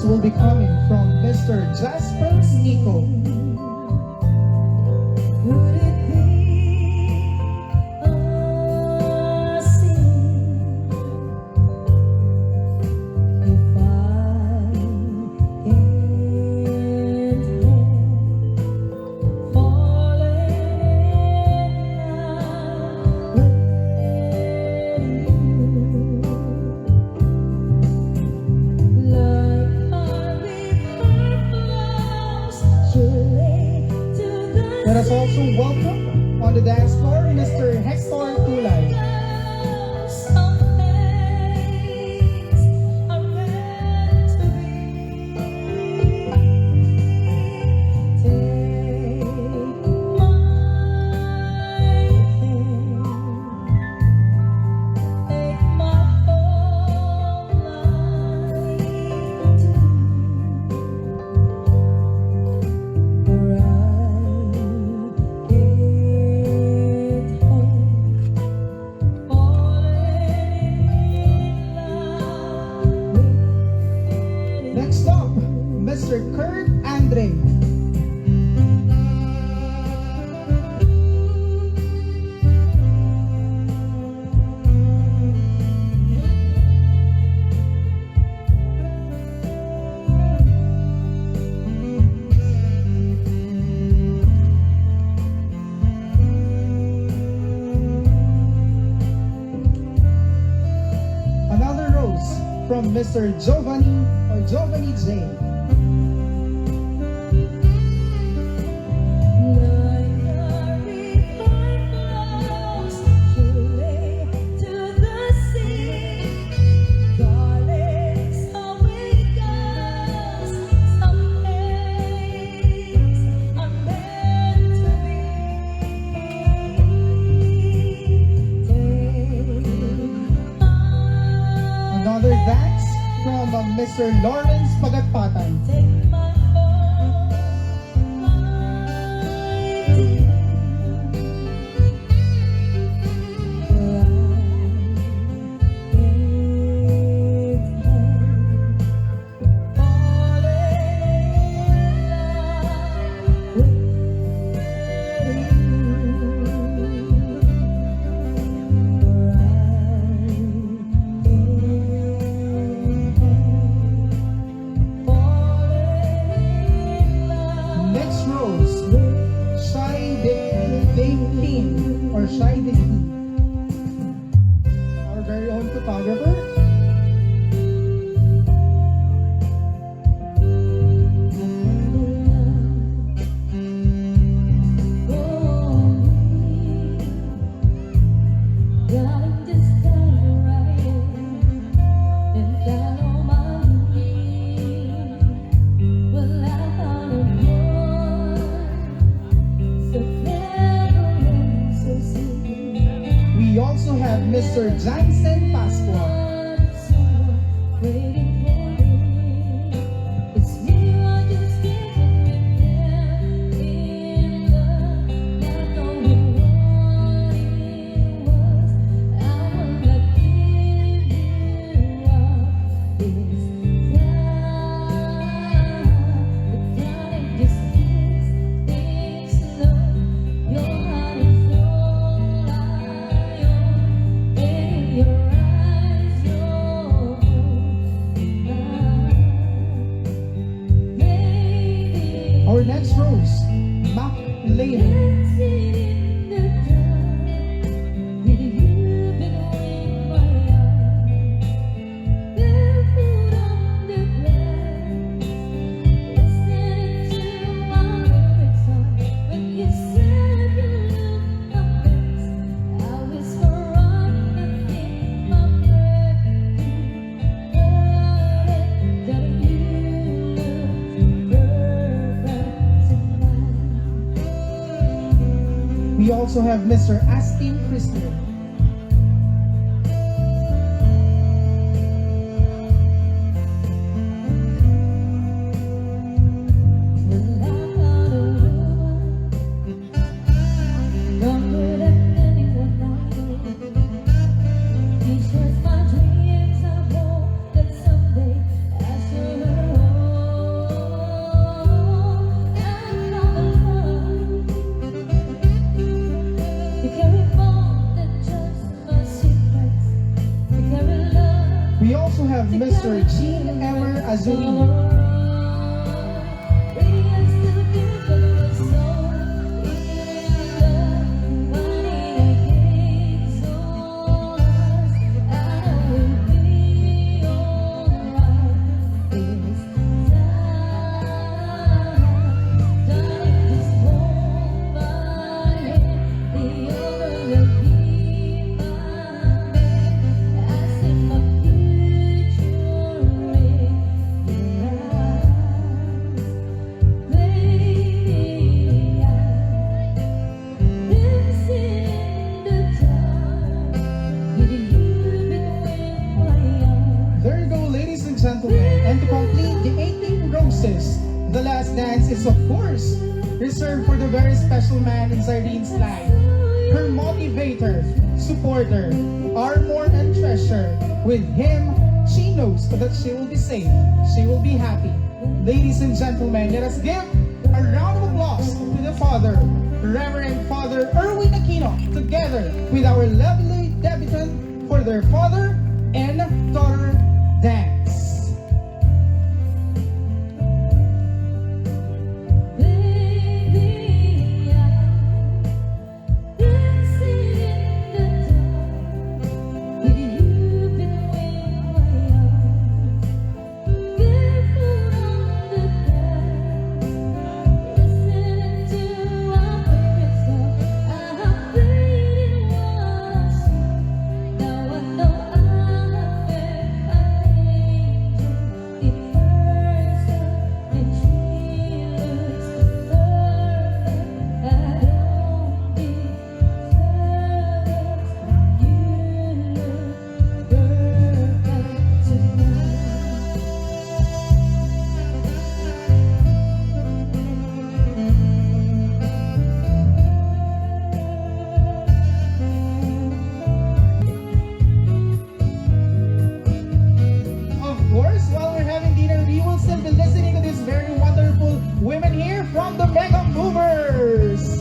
rose will be coming from Mr. Jasper Nico. Would it be a sin if I can't help falling Let us also welcome on the dance floor Mr. Hector Tulay. some things are meant to be. Take my hand, make my whole life do. Next up, Mr. Kurt Andre. Another rose from Mr. Giovanni or Giovanni J. Like a river flows surely to the sea, darling, so it goes. Some things are meant to be. Another dance from Mr. Lawrence Pagagpatan. Take my whole Next rose, Shai Dekin or Shai Dekin. Our very own photographer. We also have Mr. Jansen Pascual. Our next rose, Mac Lane. We also have Mr. Astin Christian. He shares my dreams. I hope that someday I shall Mr. Jean Emer Azulini. There you go, ladies and gentlemen. And to complete the 18 roses, the last dance is of course reserved for the very special man in Irene's life. Her motivator, supporter, armor and treasure. With him, she knows that she will be safe. She will be happy. Ladies and gentlemen, let us give a round of applause to the father, Reverend Father Erwin Aquino, together with our lovely debutant for their father and daughter dance. Of course, while we're having dinner, we will still be listening to these very wonderful women here from the Mega Movers.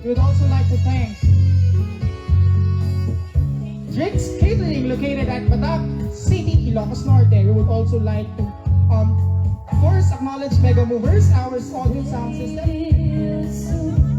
We would also like to thank Drinks Catering located at Batak City, Ilocos Norte. We would also like to of course acknowledge Mega Movers, our audio sound system.